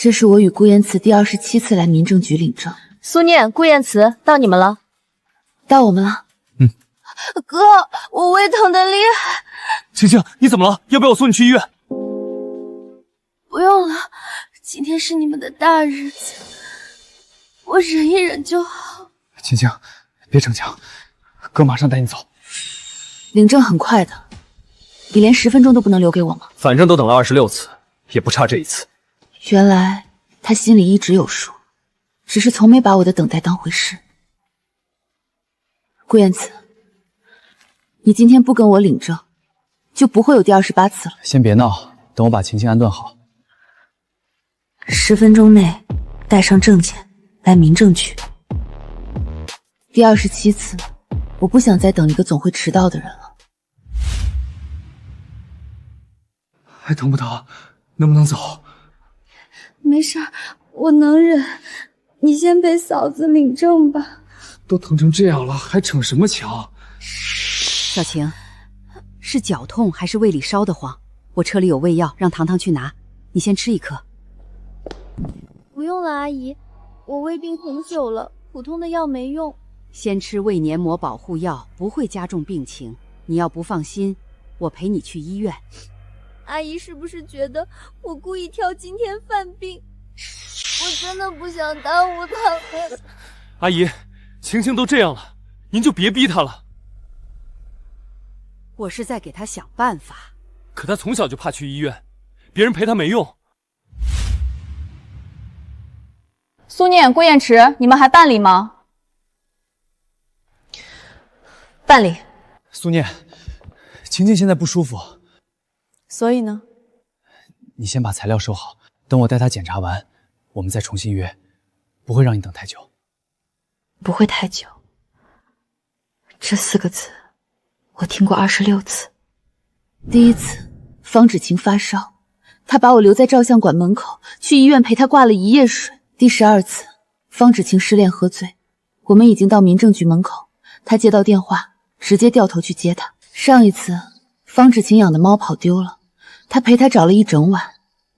这是我与顾言慈第27次来民政局领证。苏念、顾言慈，到你们了。到我们了。哥，我胃疼的厉害。晴晴，你怎么了？要不要我送你去医院？不用了，今天是你们的大日子，我忍一忍就好。晴晴，别逞强，哥马上带你走。领证很快的，你连10分钟都不能留给我吗？反正都等了26次，也不差这一次。原来他心里一直有数，只是从没把我的等待当回事。顾言慈，你今天不跟我领证，就不会有第28次了。先别闹，等我把晴晴安顿好。10分钟内带上证件来民政局。第27次，我不想再等一个总会迟到的人了。还疼不疼？能不能走？没事儿，我能忍。你先陪嫂子领证吧。都疼成这样了，还逞什么强？小晴，是脚痛还是胃里烧得慌？我车里有胃药，让糖糖去拿，你先吃一颗。不用了，阿姨，我胃病很久了，普通的药没用。先吃胃黏膜保护药，不会加重病情。你要不放心，我陪你去医院。阿姨是不是觉得我故意挑今天犯病？我真的不想耽误他们。阿姨，晴晴都这样了，您就别逼她了。我是在给她想办法。可她从小就怕去医院，别人陪她没用。苏念、顾燕池，你们还办理吗？办理。苏念，晴晴现在不舒服，所以呢？你先把材料收好，等我带她检查完，我们再重新约，不会让你等太久。不会太久。这4个字，我听过26次。第一次，方芷晴发烧，他把我留在照相馆门口，去医院陪他挂了1夜水。第12次，方芷晴失恋喝醉，我们已经到民政局门口，他接到电话，直接掉头去接他。上一次，方芷晴养的猫跑丢了，他陪他找了一整晚。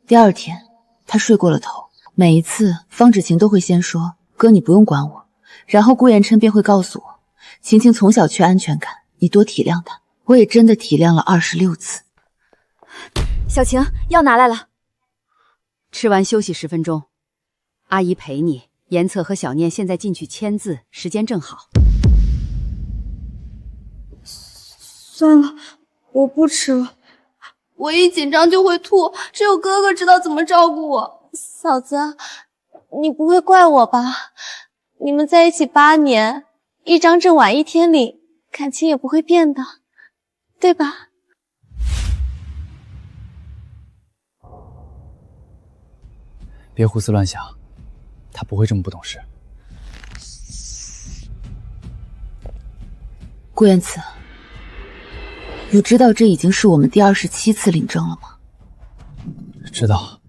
第2天，他睡过了头。每一次，方芷晴都会先说：“哥，你不用管我。”然后顾言琛便会告诉我，晴晴从小缺安全感，你多体谅她。我也真的体谅了26次。小晴，药拿来了。吃完休息10分钟，阿姨陪你。严策和小念现在进去签字，时间正好。算了，我不吃了。我一紧张就会吐，只有哥哥知道怎么照顾我。嫂子，你不会怪我吧？你们在一起8年，一张证晚1天领，感情也不会变的，对吧？别胡思乱想，他不会这么不懂事。顾言慈，你知道这已经是我们第27次领证了吗？知道。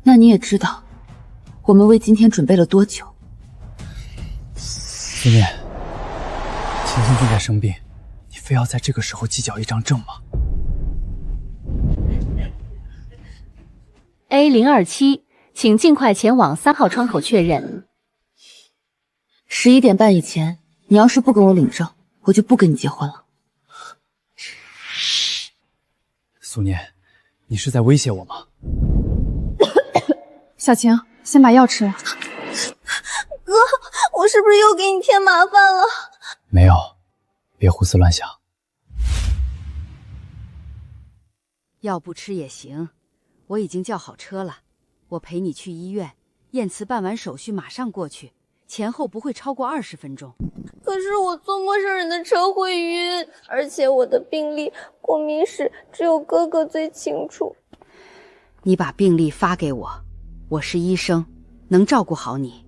那你也知道，我们为今天准备了多久？思念，晴晴正在生病，你非要在这个时候计较一张证吗？ A027，请尽快前往3号窗口确认。11点半以前，你要是不跟我领证，我就不跟你结婚了。苏念，你是在威胁我吗？小晴，先把药吃了。哥，我是不是又给你添麻烦了？没有，别胡思乱想。药不吃也行，我已经叫好车了，我陪你去医院。验词办完手续马上过去，前后不会超过20分钟。可是我坐陌生人的车会晕，而且我的病历、过敏史只有哥哥最清楚。你把病历发给我，我是医生，能照顾好你。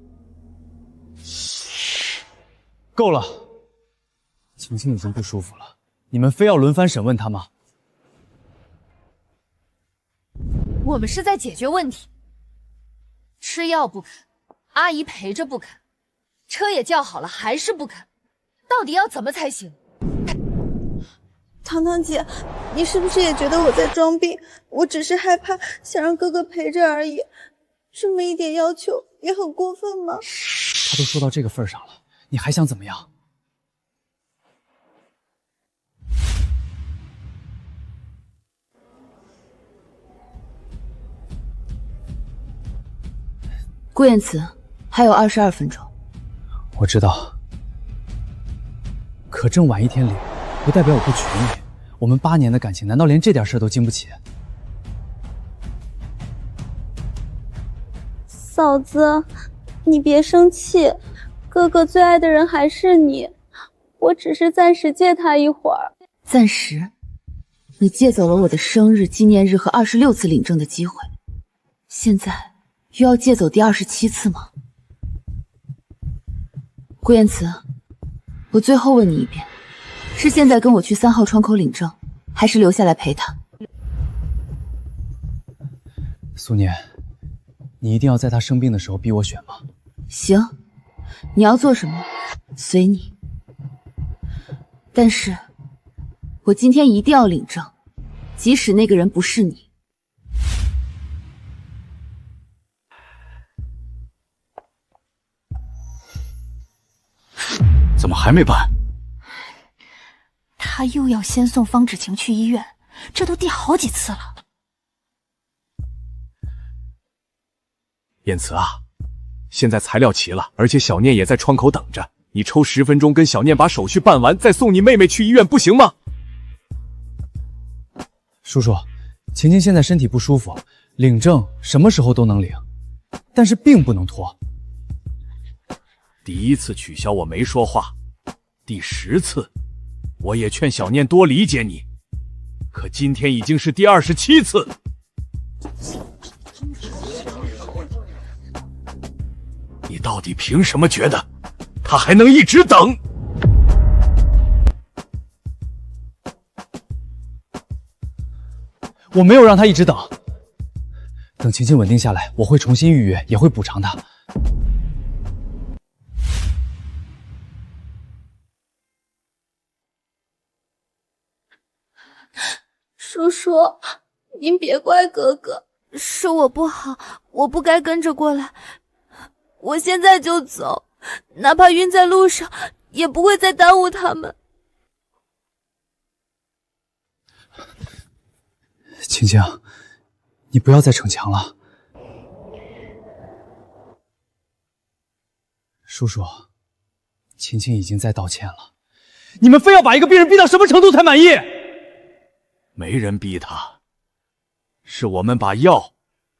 够了，晴晴已经不舒服了，你们非要轮番审问她吗？我们是在解决问题，吃药不肯，阿姨陪着不肯，车也叫好了还是不肯，到底要怎么才行？糖糖姐，你是不是也觉得我在装病？我只是害怕，想让哥哥陪着而已。这么一点要求也很过分吗？他都说到这个份上了，你还想怎么样？顾燕慈，还有22分钟。我知道，可朕晚一天领，不代表我不娶你。我们8年的感情，难道连这点事都经不起？嫂子，你别生气，哥哥最爱的人还是你，我只是暂时借他一会儿。暂时？你借走了我的生日、纪念日和26次领证的机会，现在又要借走第27次吗？顾燕慈，我最后问你一遍，是现在跟我去3号窗口领证，还是留下来陪他？苏念，你一定要在他生病的时候逼我选吗？行，你要做什么，随你。但是，我今天一定要领证，即使那个人不是你。怎么还没办？他又要先送方芷晴去医院，这都第好几次了。燕慈啊，现在材料齐了，而且小念也在窗口等着，你抽10分钟跟小念把手续办完，再送你妹妹去医院，不行吗？叔叔，晴晴现在身体不舒服，领证什么时候都能领，但是并不能拖。第1次取消我没说话，第10次，我也劝小念多理解你，可今天已经是第27次。你到底凭什么觉得他还能一直等？我没有让他一直等，等晴晴稳定下来，我会重新预约，也会补偿他。叔叔，您别怪哥哥，是我不好，我不该跟着过来。我现在就走，哪怕晕在路上，也不会再耽误他们。晴晴，你不要再逞强了。叔叔，晴晴已经在道歉了，你们非要把一个病人逼到什么程度才满意？没人逼他，是我们把药、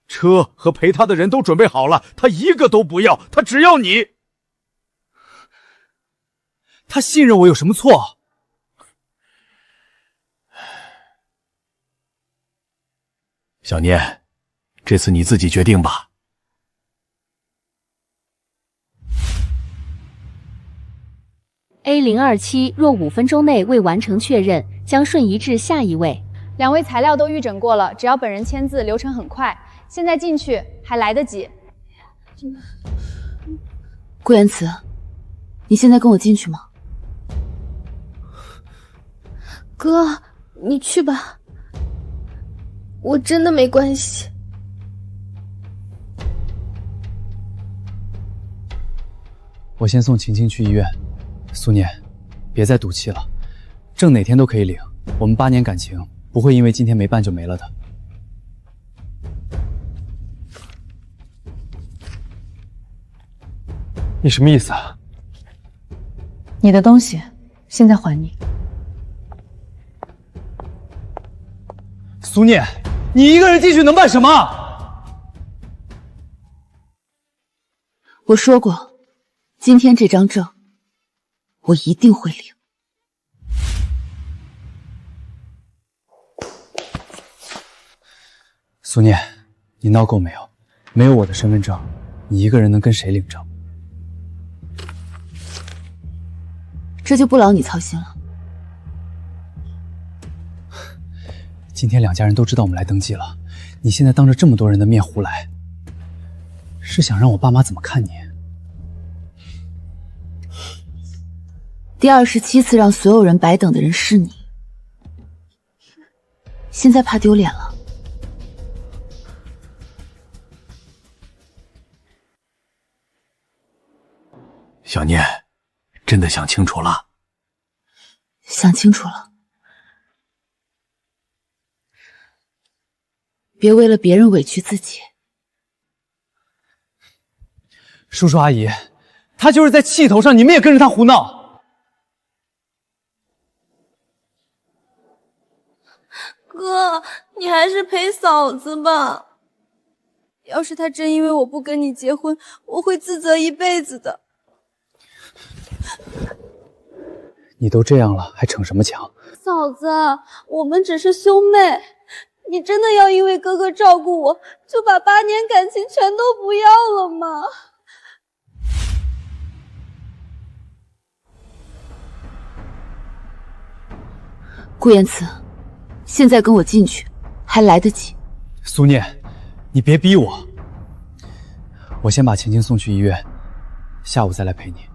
车和陪他的人都准备好了，他一个都不要，他只要你。他信任我有什么错？小念，这次你自己决定吧。A027若5分钟内未完成确认，将瞬移至下一位。2位材料都预诊过了，只要本人签字，流程很快。现在进去还来得及。顾言慈，你现在跟我进去吗？哥，你去吧，我真的没关系。我先送晴晴去医院。苏念，别再赌气了，证哪天都可以领。我们8年感情不会因为今天没办就没了的。你什么意思啊？你的东西现在还你。苏念，你一个人进去能办什么？我说过，今天这张证我一定会领。苏念，你闹够没有？没有我的身份证，你一个人能跟谁领证？这就不劳你操心了。今天2家人都知道我们来登记了，你现在当着这么多人的面胡来，是想让我爸妈怎么看你？第27次让所有人白等的人是你，现在怕丢脸了？小念，真的想清楚了？想清楚了。别为了别人委屈自己。叔叔阿姨，他就是在气头上，你们也跟着他胡闹。哥，你还是陪嫂子吧。要是他真因为我不跟你结婚，我会自责一辈子的。你都这样了，还逞什么强？嫂子，我们只是兄妹，你真的要因为哥哥照顾我，就把8年感情全都不要了吗？顾言慈，现在跟我进去，还来得及。苏念，你别逼我。我先把晴晴送去医院，下午再来陪你。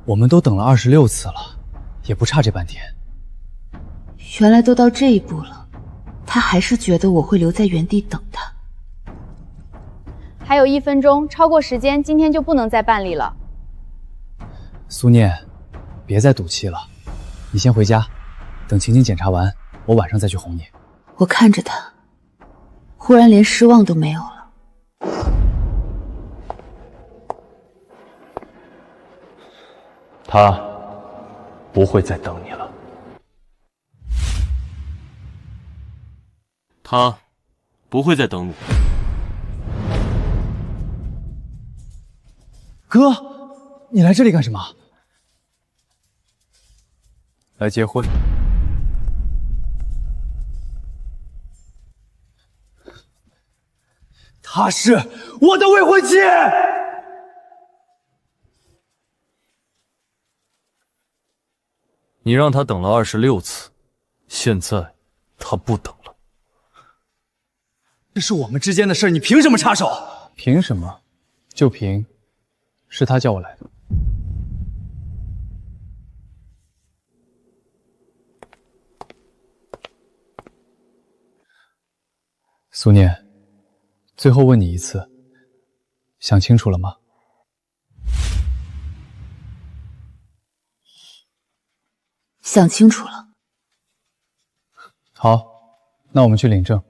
我们都等了26次了，也不差这半天。原来都到这一步了，他还是觉得我会留在原地等他。还有1分钟，超过时间，今天就不能再办理了。苏念，别再赌气了，你先回家，等晴晴检查完，我晚上再去哄你。我看着他，忽然连失望都没有了。他不会再等你了。他不会再等你。哥，你来这里干什么？来结婚。她是我的未婚妻。你让他等了26次，现在他不等了。这是我们之间的事，你凭什么插手？凭什么？就凭是他叫我来的。苏念，最后问你一次，想清楚了吗？想清楚了。好，那我们去领证。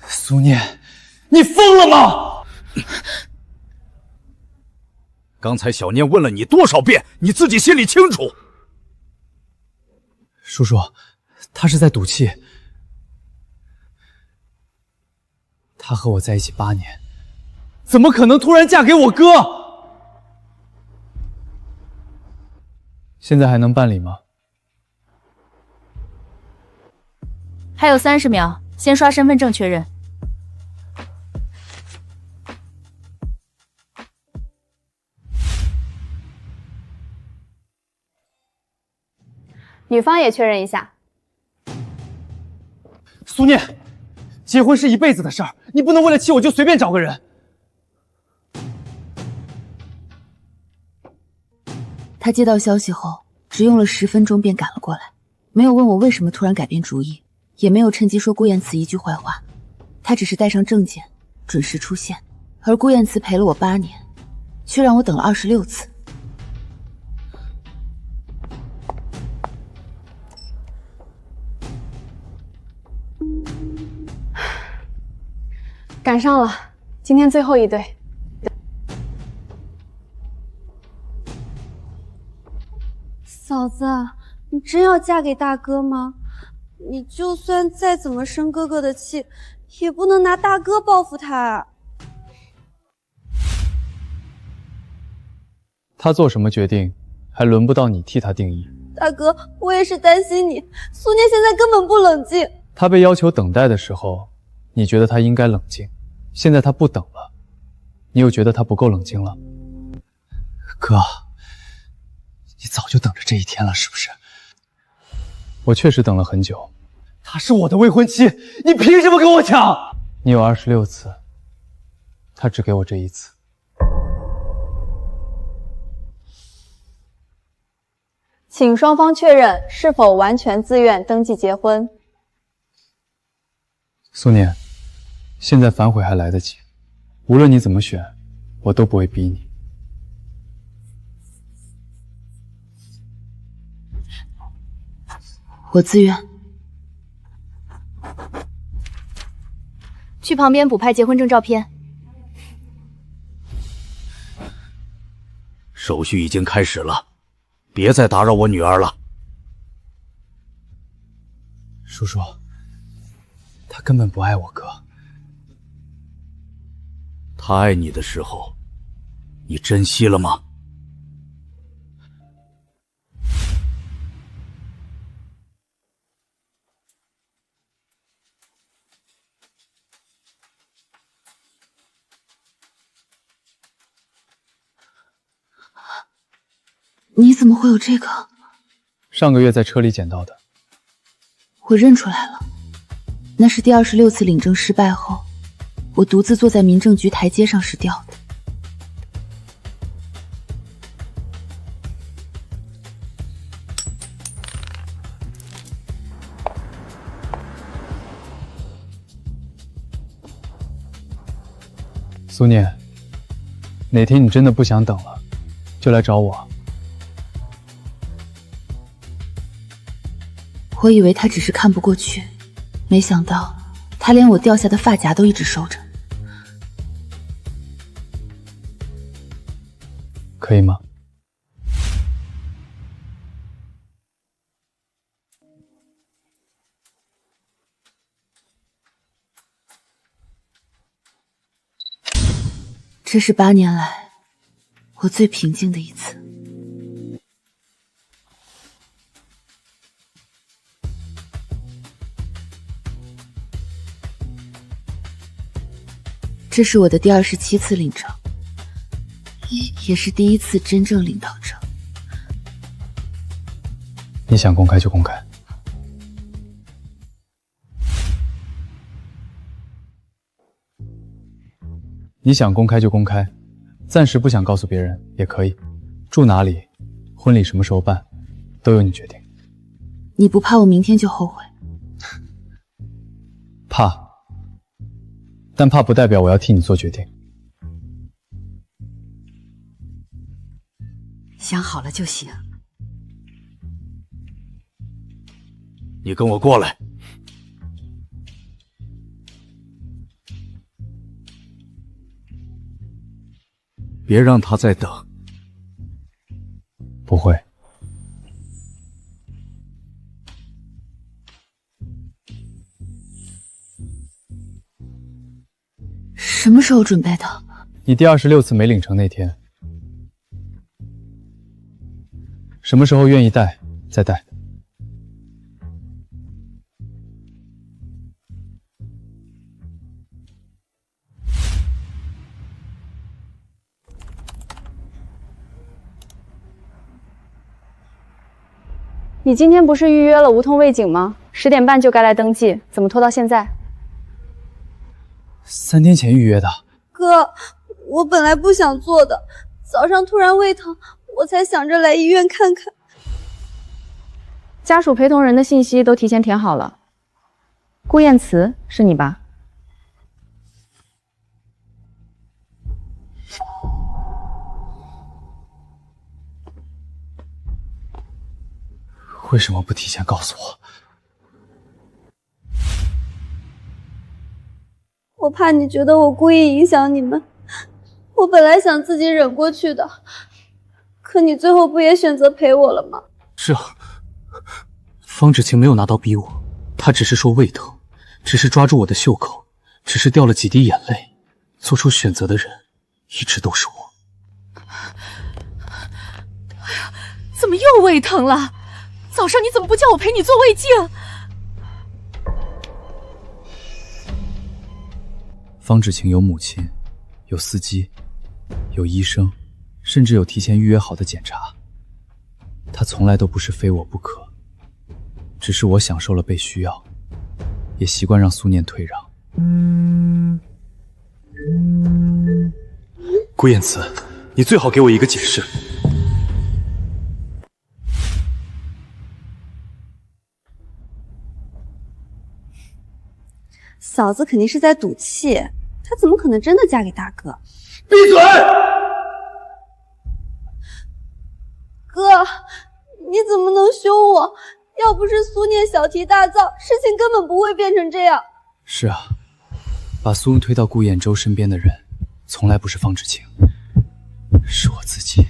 苏念，你疯了吗？刚才小念问了你多少遍，你自己心里清楚。叔叔，他是在赌气。他和我在一起8年，怎么可能突然嫁给我哥？现在还能办理吗？还有30秒，先刷身份证确认。女方也确认一下。苏念，结婚是一辈子的事儿，你不能为了气我就随便找个人。他接到消息后，只用了10分钟便赶了过来，没有问我为什么突然改变主意，也没有趁机说顾燕慈一句坏话。他只是带上证件，准时出现。而顾燕慈陪了我8年，却让我等了26次。赶上了，今天最后一对。嫂子，你真要嫁给大哥吗？你就算再怎么生哥哥的气，也不能拿大哥报复他。他做什么决定，还轮不到你替他定义。大哥，我也是担心你。苏念现在根本不冷静。他被要求等待的时候，你觉得他应该冷静，现在他不等了，你又觉得他不够冷静了。哥，你早就等着这一天了，是不是？我确实等了很久。她是我的未婚妻，你凭什么跟我抢？你有26次，他只给我这1次。请双方确认是否完全自愿登记结婚。苏念，现在反悔还来得及，无论你怎么选，我都不会逼你。我自愿。去旁边补拍结婚证照片。手续已经开始了，别再打扰我女儿了。叔叔，他根本不爱我哥。他爱你的时候，你珍惜了吗？你怎么会有这个？上个月在车里捡到的。我认出来了，那是第26次领证失败后，我独自坐在民政局台阶上时掉的。苏念，哪天你真的不想等了，就来找我。我以为他只是看不过去，没想到他连我掉下的发夹都一直收着。可以吗？这是8年来我最平静的一次。这是我的第27次领证，也是第1次真正领到证。你想公开就公开。你想公开就公开，暂时不想告诉别人也可以。住哪里，婚礼什么时候办，都由你决定。你不怕我明天就后悔？怕，但怕不代表我要替你做决定。想好了就行。你跟我过来。别让他再等。不会。什么时候准备的？你第26次没领成那天。什么时候愿意带，再带。你今天不是预约了无痛胃镜吗？10点半就该来登记，怎么拖到现在？3天前预约的。哥，我本来不想做的，早上突然胃疼，我才想着来医院看看。家属陪同人的信息都提前填好了。顾燕慈是你吧？为什么不提前告诉我？我怕你觉得我故意影响你们，我本来想自己忍过去的，可你最后不也选择陪我了吗？是啊，方芷晴没有拿刀逼我，她只是说胃疼，只是抓住我的袖口，只是掉了几滴眼泪，做出选择的人一直都是我。哎呀，怎么又胃疼了？早上你怎么不叫我陪你做胃镜？方芷晴有母亲，有司机，有医生，甚至有提前预约好的检查。她从来都不是非我不可，只是我享受了被需要，也习惯让苏念退让。顾燕慈，你最好给我一个解释。嫂子肯定是在赌气，她怎么可能真的嫁给大哥？闭嘴！哥，你怎么能凶我？要不是苏念小题大做，事情根本不会变成这样。是啊，把苏恩推到顾堰舟身边的人，从来不是方芷晴，是我自己。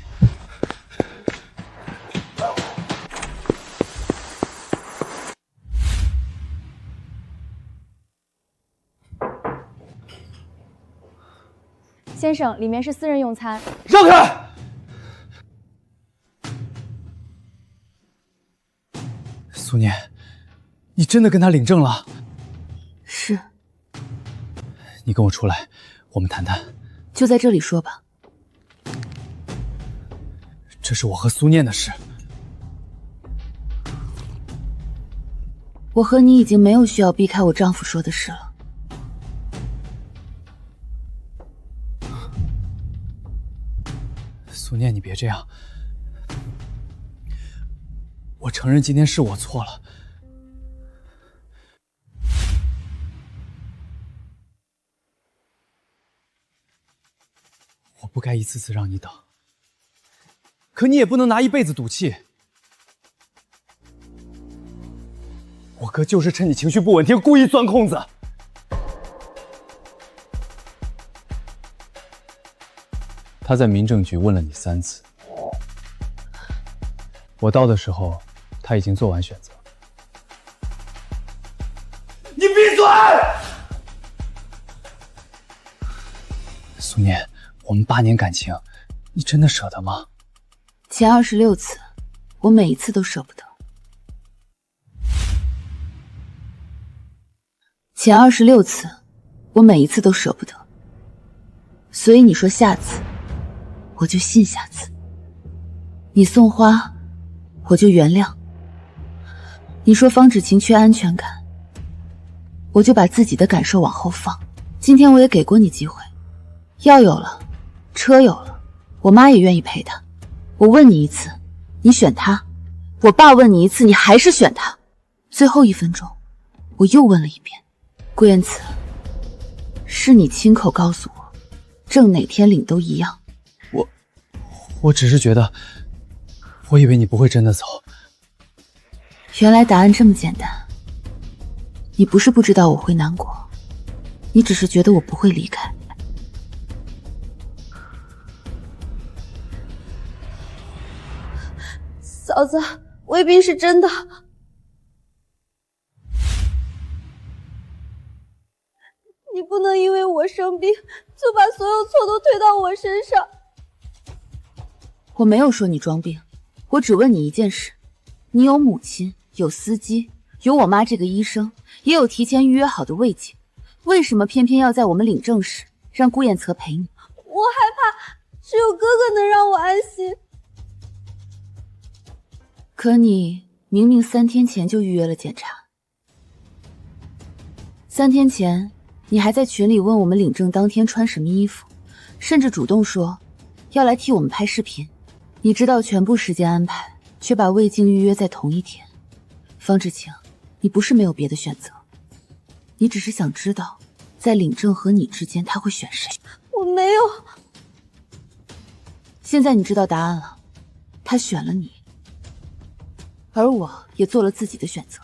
先生，里面是私人用餐。让开！苏念，你真的跟他领证了？是。你跟我出来，我们谈谈。就在这里说吧。这是我和苏念的事。我和你已经没有需要避开我丈夫说的事了。苏念，你别这样。我承认今天是我错了。我不该一次次让你等，可你也不能拿一辈子赌气。我哥就是趁你情绪不稳定，故意钻空子。他在民政局问了你3次，我到的时候，他已经做完选择。你闭嘴！苏念，我们8年感情，你真的舍得吗？前26次，我每一次都舍不得。前26次，我每一次都舍不得。所以你说下次，我就信下次。你送花，我就原谅。你说方芷晴缺安全感，我就把自己的感受往后放。今天我也给过你机会，药有了，车有了，我妈也愿意陪她。我问你一次，你选她；我爸问你一次，你还是选她。最后1分钟，我又问了一遍。顾言慈，是你亲口告诉我，郑哪天领都一样。我只是觉得，我以为你不会真的走。原来答案这么简单。你不是不知道我会难过，你只是觉得我不会离开。嫂子，未必是真的。你不能因为我生病，就把所有错都推到我身上。我没有说你装病，我只问你一件事：你有母亲，有司机，有我妈这个医生，也有提前预约好的魏景，为什么偏偏要在我们领证时让顾堰泽陪你？我害怕，只有哥哥能让我安心。可你明明3天前就预约了检查，3天前你还在群里问我们领证当天穿什么衣服，甚至主动说要来替我们拍视频。你知道全部时间安排，却把魏静预约在同一天。方芷晴，你不是没有别的选择，你只是想知道，在领证和你之间他会选谁。我没有。现在你知道答案了，他选了你，而我也做了自己的选择。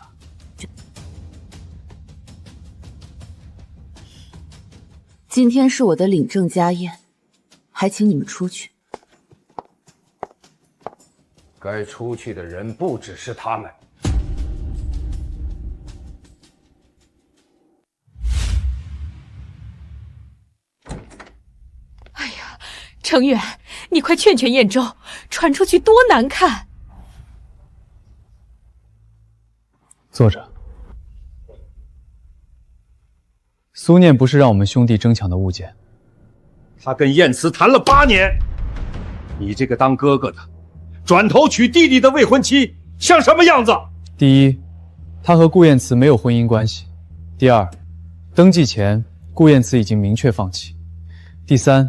今天是我的领证家宴，还请你们出去。该出去的人不只是他们。哎呀，程远，你快劝劝堰舟，传出去多难看。坐着。苏念不是让我们兄弟争抢的物件。他跟燕慈谈了8年，你这个当哥哥的，转头娶弟弟的未婚妻，像什么样子？第一，他和顾堰慈没有婚姻关系；第二，登记前顾堰慈已经明确放弃；第三，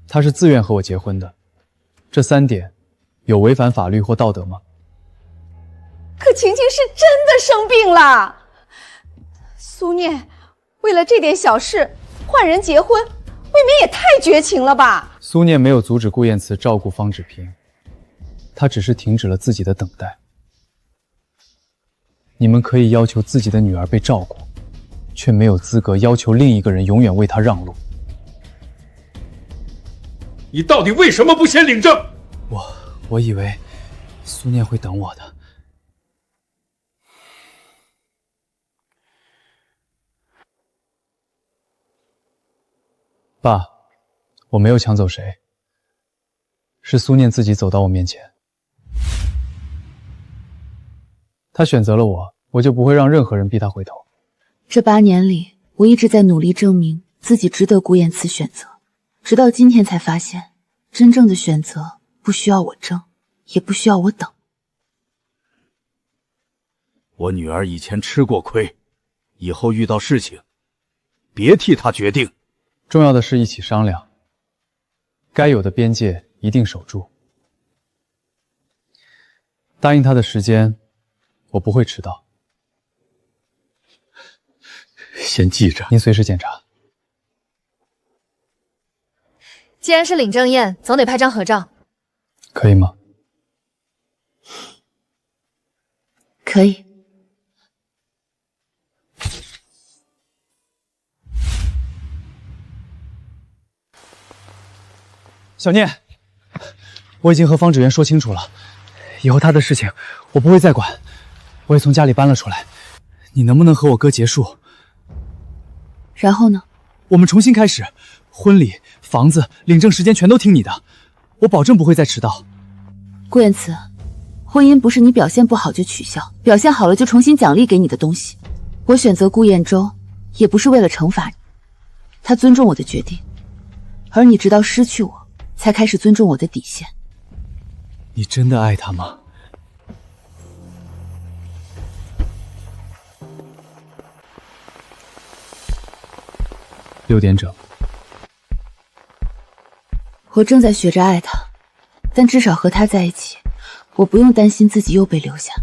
他是自愿和我结婚的。这3点有违反法律或道德吗？可晴晴是真的生病了，苏念，为了这点小事换人结婚，未免也太绝情了吧？苏念没有阻止顾燕慈照顾方芷萍，她只是停止了自己的等待。你们可以要求自己的女儿被照顾，却没有资格要求另一个人永远为她让路。你到底为什么不先领证？我以为苏念会等我的。爸，我没有抢走谁，是苏念自己走到我面前。他选择了我，我就不会让任何人逼他回头。这8年里，我一直在努力证明自己值得顾燕慈选择，直到今天才发现，真正的选择不需要我争，也不需要我等。我女儿以前吃过亏，以后遇到事情，别替她决定。重要的是一起商量，该有的边界一定守住。答应他的时间，我不会迟到。先记着，您随时检查。既然是领证宴，总得拍张合照，可以吗？可以。小念，我已经和方芷媛说清楚了，以后她的事情我不会再管，我也从家里搬了出来。你能不能和我哥结束？然后呢？我们重新开始，婚礼、房子、领证时间全都听你的，我保证不会再迟到。顾燕慈，婚姻不是你表现不好就取消，表现好了就重新奖励给你的东西。我选择顾燕州，也不是为了惩罚你，他尊重我的决定，而你直到失去我，才开始尊重我的底线。你真的爱他吗？6点整。我正在学着爱他，但至少和他在一起，我不用担心自己又被留下。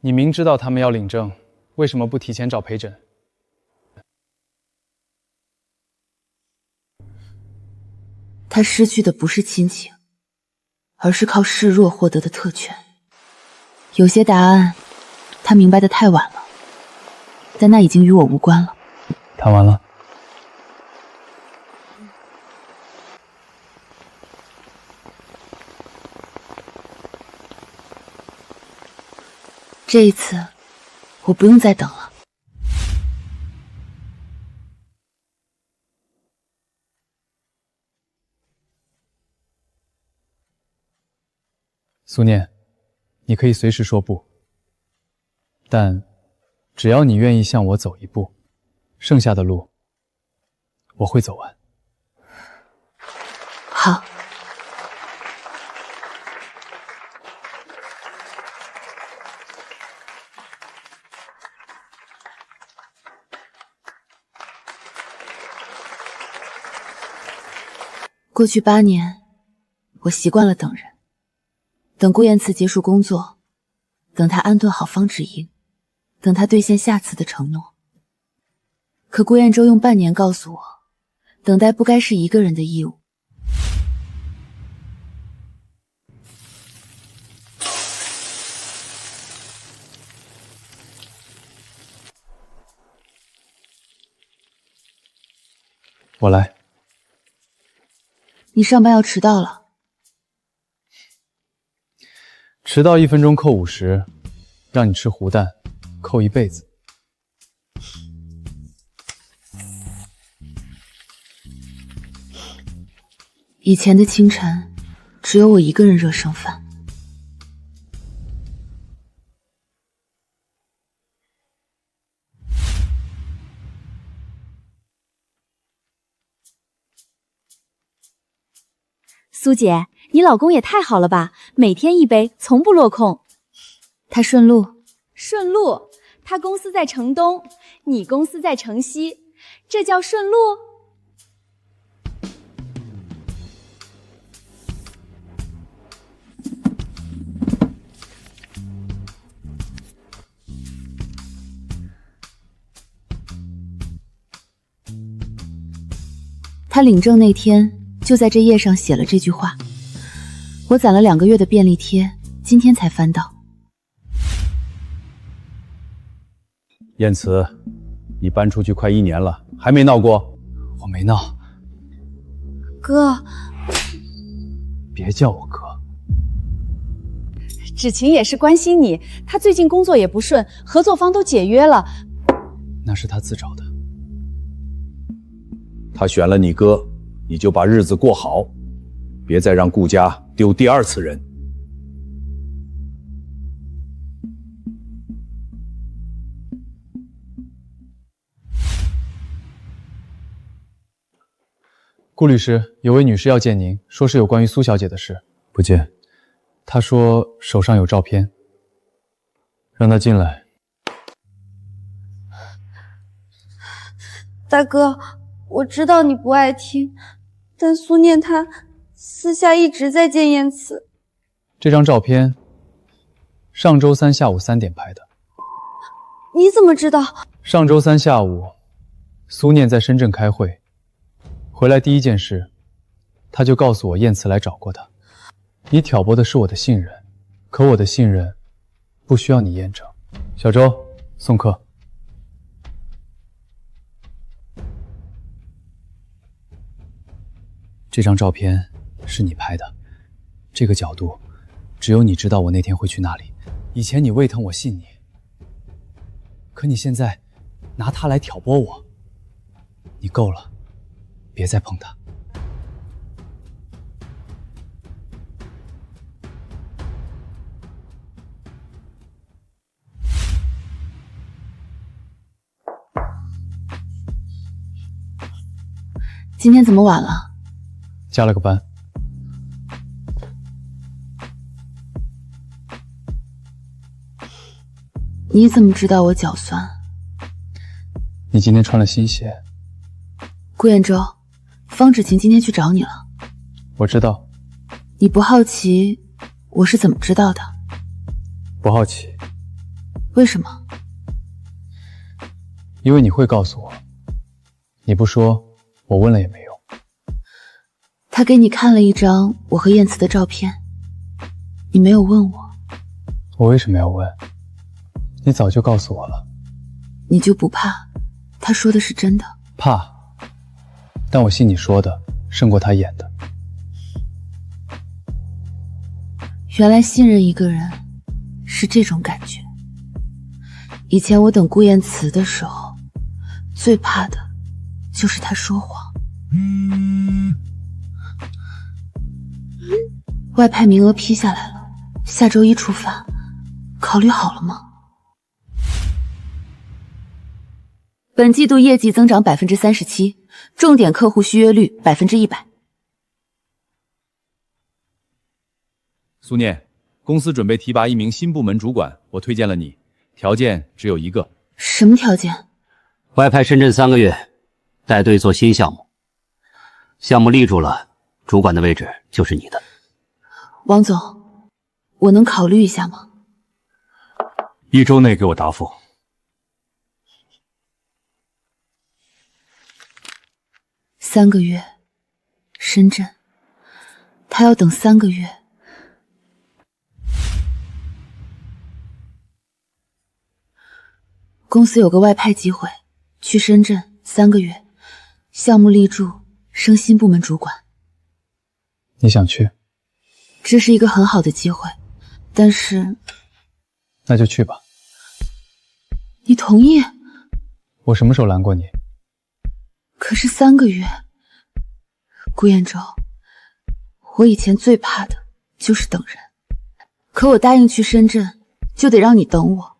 你明知道他们要领证，为什么不提前找陪诊？他失去的不是亲情，而是靠示弱获得的特权。有些答案，他明白的太晚了，但那已经与我无关了。谈完了。这一次，我不用再等了。苏念，你可以随时说不，但只要你愿意向我走一步，剩下的路我会走完。好。过去8年，我习惯了等人，等顾燕慈结束工作，等她安顿好方芷莹，等她兑现下次的承诺。可顾燕州用半年告诉我，等待不该是一个人的义务。我来。你上班要迟到了。迟到1分钟扣50，让你吃糊蛋，扣一辈子。以前的清晨，只有我一个人热剩饭。苏姐，你老公也太好了吧，每天一杯，从不落空。他顺路。顺路？他公司在城东，你公司在城西，这叫顺路？他领证那天就在这页上写了这句话。我攒了2个月的便利贴，今天才翻到。燕慈，你搬出去快1年了，还没闹过？我没闹。哥，别叫我哥。芷晴也是关心你，她最近工作也不顺，合作方都解约了。那是他自找的。他选了你哥，你就把日子过好，别再让顾家丢第2次人。顾律师，有位女士要见您，说是有关于苏小姐的事。不见。她说手上有照片，让她进来。大哥，我知道你不爱听，但苏念她私下一直在见燕慈。这张照片上周3下午3点拍的。你怎么知道？上周3下午，苏念在深圳开会，回来第一件事，他就告诉我燕慈来找过他。你挑拨的是我的信任，可我的信任不需要你验证。小周，送客。这张照片是你拍的，这个角度，只有你知道我那天会去那里。以前你胃疼，我信你，可你现在拿它来挑拨我，你够了，别再碰它。今天怎么晚了？加了个班。你怎么知道我脚酸？你今天穿了新鞋。顾彦舟，方芷晴今天去找你了。我知道。你不好奇我是怎么知道的？不好奇。为什么？因为你会告诉我。你不说，我问了也没用。他给你看了一张我和燕慈的照片，你没有问我。我为什么要问？你早就告诉我了。你就不怕他说的是真的？怕，但我信你说的胜过他演的。原来信任一个人是这种感觉。以前我等顾燕慈的时候，最怕的就是他说谎。外派名额批下来了，下周1出发，考虑好了吗？本季度业绩增长37%，重点客户续约率100%。苏念，公司准备提拔1名新部门主管，我推荐了你，条件只有1个。什么条件？外派深圳3个月，带队做新项目，项目立住了，主管的位置就是你的。王总，我能考虑一下吗？1周内给我答复。3个月，深圳，他要等3个月。公司有个外派机会，去深圳3个月，项目立住，升新部门主管。你想去？这是一个很好的机会，但是……那就去吧。你同意？我什么时候拦过你？可是3个月，顾彦舟，我以前最怕的就是等人，可我答应去深圳，就得让你等我。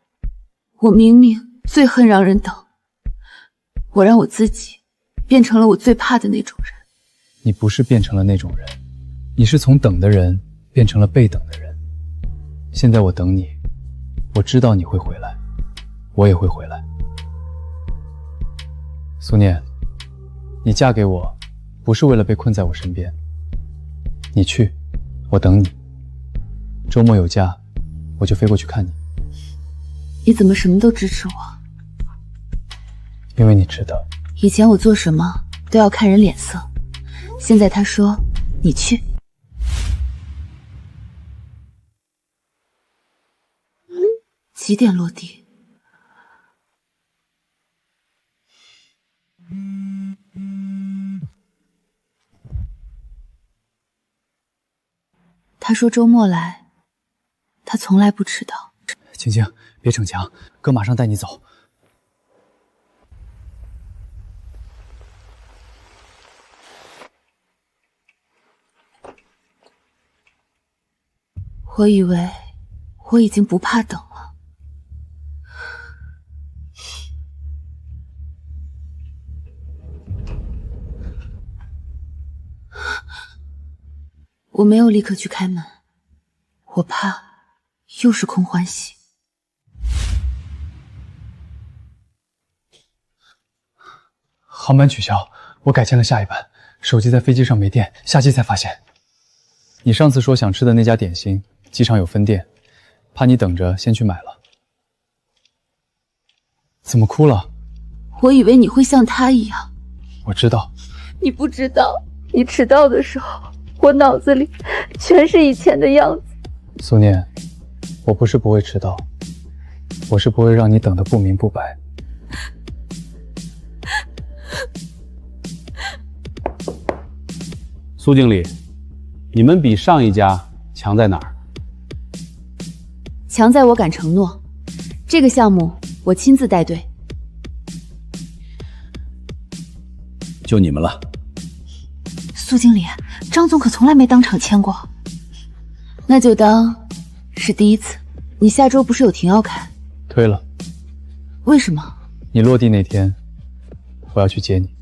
我明明最恨让人等，我让我自己变成了我最怕的那种人。你不是变成了那种人，你是从等的人变成了被等的人。现在我等你，我知道你会回来，我也会回来。苏念，你嫁给我，不是为了被困在我身边。你去，我等你。周末有假，我就飞过去看你。你怎么什么都支持我？因为你值得。以前我做什么都要看人脸色，现在他说你去。几点落地？他说周末来，他从来不迟到。青青，别逞强，哥马上带你走。我以为我已经不怕等了。我没有立刻去开门，我怕又是空欢喜。航班取消，我改签了下一班。手机在飞机上没电，下机才发现。你上次说想吃的那家点心，机场有分店，怕你等着，先去买了。怎么哭了？我以为你会像他一样。我知道。你不知道，你迟到的时候，我脑子里全是以前的样子。苏念，我不是不会迟到，我是不会让你等得不明不白。苏经理，你们比上一家强在哪儿？强在我敢承诺，这个项目我亲自带队。就你们了。苏经理，张总可从来没当场签过。那就当是第一次。你下周不是有庭要开？推了。为什么？你落地那天，我要去接你。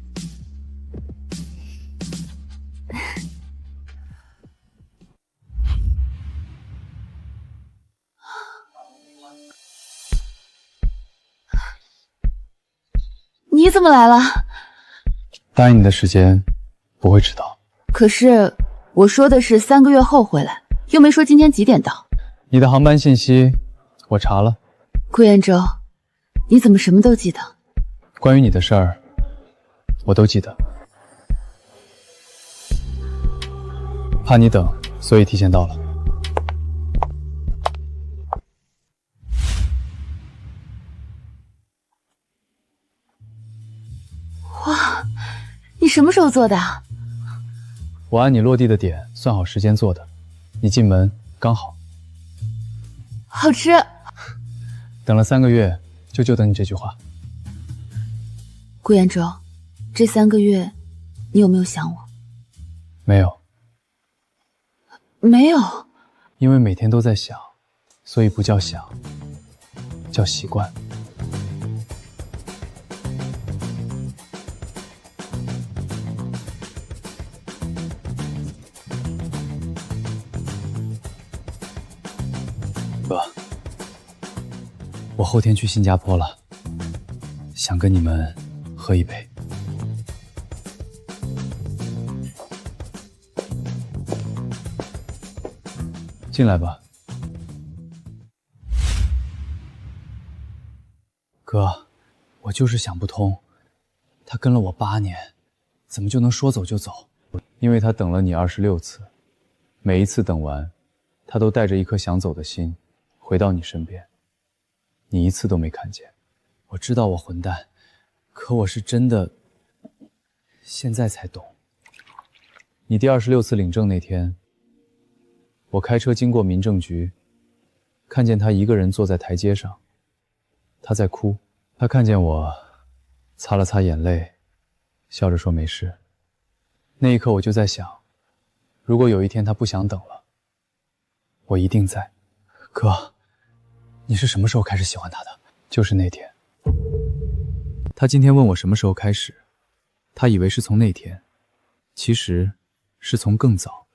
你怎么来了？答应你的时间不会迟到。可是我说的是3个月后回来，又没说今天几点到。你的航班信息我查了。顾彦舟，你怎么什么都记得？关于你的事儿，我都记得。怕你等，所以提前到了。哇，你什么时候做的啊？我按你落地的点算好时间做的，你进门刚好。好吃。等了3个月，就等你这句话。顾彦舟，这3个月你有没有想我？没有。没有。因为每天都在想，所以不叫想，叫习惯。哥，我后天去新加坡了，想跟你们喝一杯。进来吧。哥，我就是想不通，他跟了我8年，怎么就能说走就走？因为他等了你26次，每一次等完，他都带着一颗想走的心回到你身边，你一次都没看见。我知道我混蛋，可我是真的现在才懂。你第26次领证那天，我开车经过民政局，看见他一个人坐在台阶上，他在哭。他看见我，擦了擦眼泪，笑着说没事。那一刻我就在想，如果有一天他不想等了，我一定在。哥，你是什么时候开始喜欢他的？就是那天。他今天问我什么时候开始，他以为是从那天，其实是从更早。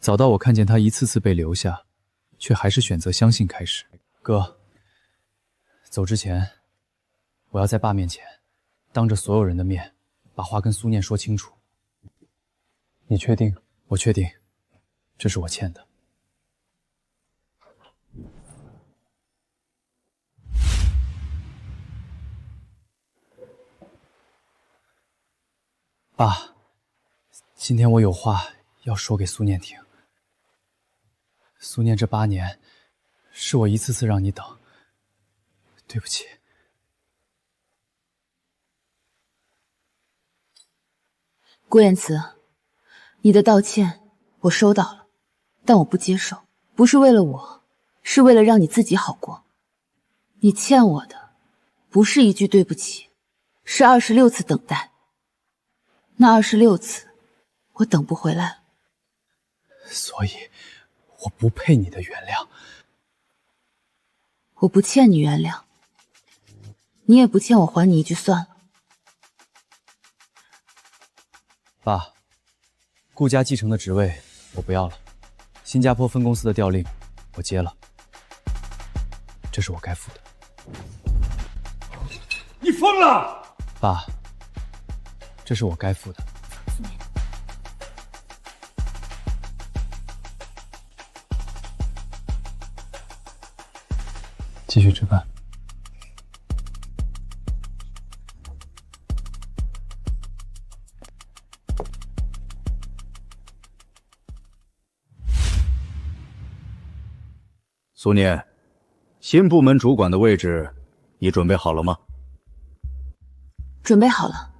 早到我看见他一次次被留下，却还是选择相信开始。哥，走之前，我要在爸面前，当着所有人的面，把话跟苏念说清楚。你确定？我确定，这是我欠的。爸，今天我有话要说给苏念听。苏念，这8年是我一次次让你等，对不起。顾言慈，你的道歉我收到了，但我不接受，不是为了我，是为了让你自己好过。你欠我的不是一句对不起，是26次等待。那26次我等不回来了，所以我不配你的原谅。我不欠你原谅，你也不欠我还你一句算了。爸，顾家继承的职位我不要了，新加坡分公司的调令我接了，这是我该负的。你疯了！爸，这是我该负的。继续吃饭。苏念，新部门主管的位置，你准备好了吗？准备好了。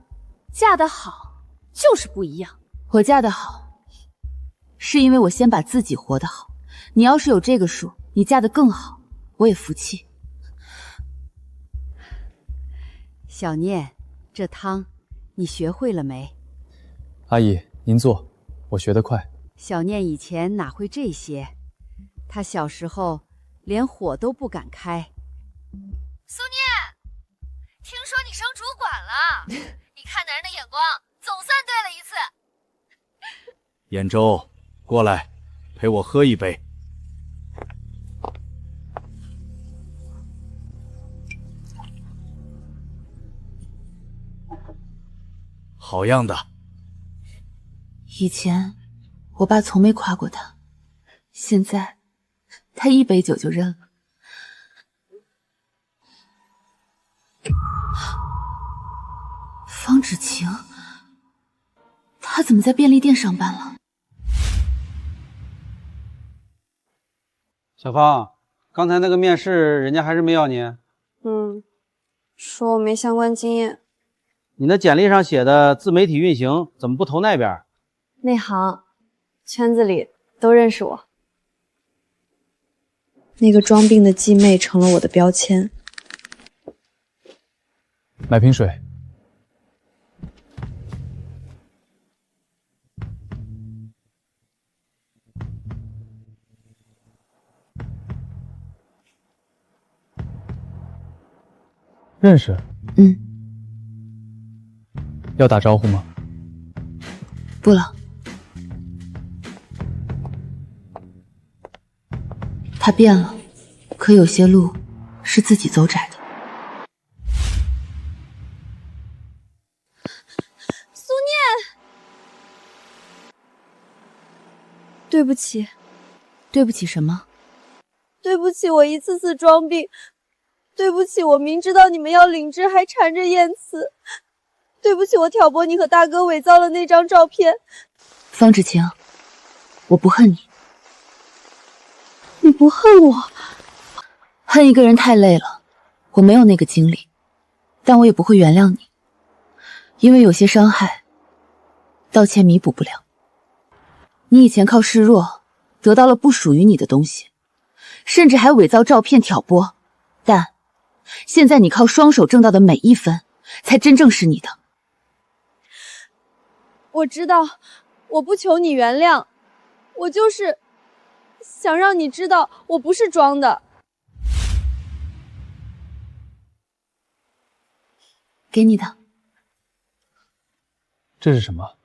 嫁得好就是不一样。我嫁得好，是因为我先把自己活得好。你要是有这个数，你嫁得更好，我也服气。小念，这汤你学会了没？阿姨，您坐，我学得快。小念以前哪会这些？她小时候连火都不敢开。苏念，听说你升主管了，你看男人的眼光总算对了一次。兖州，过来，陪我喝一杯。好样的！以前我爸从没夸过他，现在他一杯酒就认了。方芷晴，他怎么在便利店上班了？小芳，刚才那个面试，人家还是没要你。说我没相关经验。你那简历上写的自媒体运行，怎么不投那边？内行，圈子里都认识我。那个装病的继妹成了我的标签。买瓶水。认识？要打招呼吗？不了。他变了，可有些路是自己走窄的。苏念，对不起。对不起什么？对不起，我一次次装病。对不起，我明知道你们要领证还缠着燕慈。对不起，我挑拨你和大哥伪造了那张照片。方芷晴，我不恨你。你不恨我？恨一个人太累了，我没有那个精力，但我也不会原谅你，因为有些伤害，道歉弥补不了。你以前靠示弱得到了不属于你的东西，甚至还伪造照片挑拨，但现在你靠双手挣到的每一分，才真正是你的。我知道，我不求你原谅，我就是想让你知道，我不是装的。给你的。这是什么？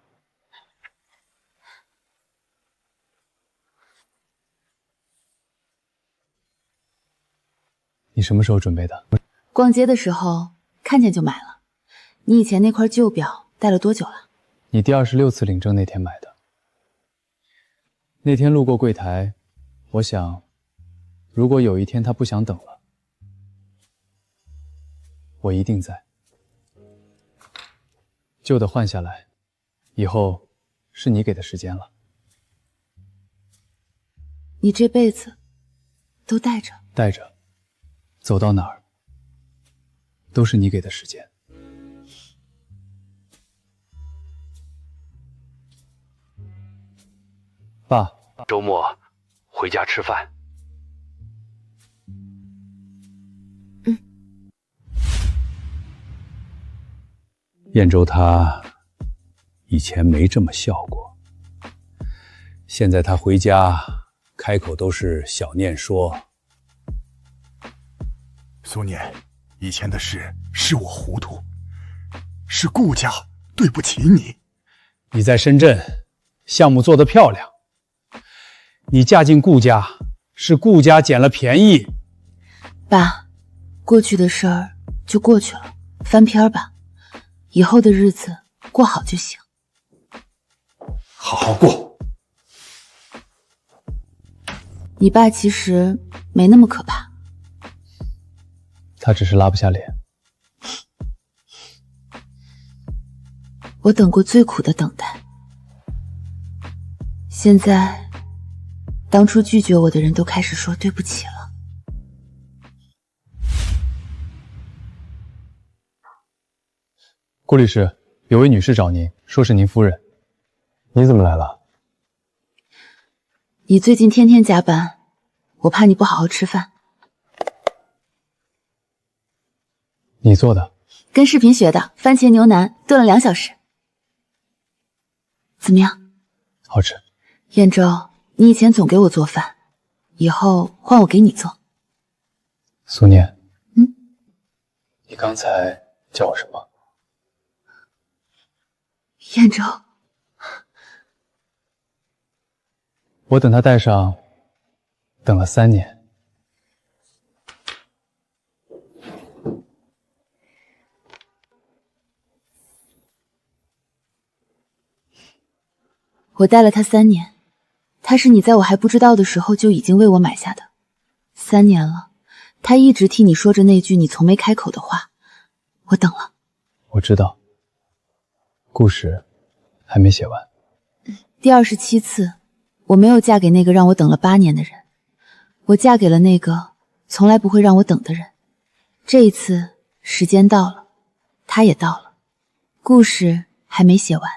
你什么时候准备的？逛街的时候看见就买了。你以前那块旧表戴了多久了？你第26次领证那天买的。那天路过柜台，我想，如果有一天他不想等了，我一定在。旧的换下来，以后是你给的时间了。你这辈子都带着，带着，走到哪儿都是你给的时间。爸，周末回家吃饭。燕州他以前没这么笑过，现在他回家开口都是小念说。苏念，以前的事是我糊涂，是顾家对不起你。你在深圳项目做得漂亮，你嫁进顾家是顾家捡了便宜。爸，过去的事儿就过去了，翻篇吧，以后的日子过好就行。好好过。你爸其实没那么可怕，他只是拉不下脸。我等过最苦的等待，现在当初拒绝我的人都开始说对不起了。顾律师，有位女士找您，说是您夫人。你怎么来了？你最近天天加班，我怕你不好好吃饭。你做的？跟视频学的，番茄牛腩炖了2小时。怎么样？好吃。燕州，你以前总给我做饭，以后换我给你做。苏念，你刚才叫我什么？燕州，我等他戴上，等了3年。我戴了它3年，它是你在我还不知道的时候就已经为我买下的。3年了，它一直替你说着那句你从没开口的话，我等了。我知道，故事还没写完。第27次，我没有嫁给那个让我等了8年的人，我嫁给了那个从来不会让我等的人。这一次，时间到了，他也到了，故事还没写完。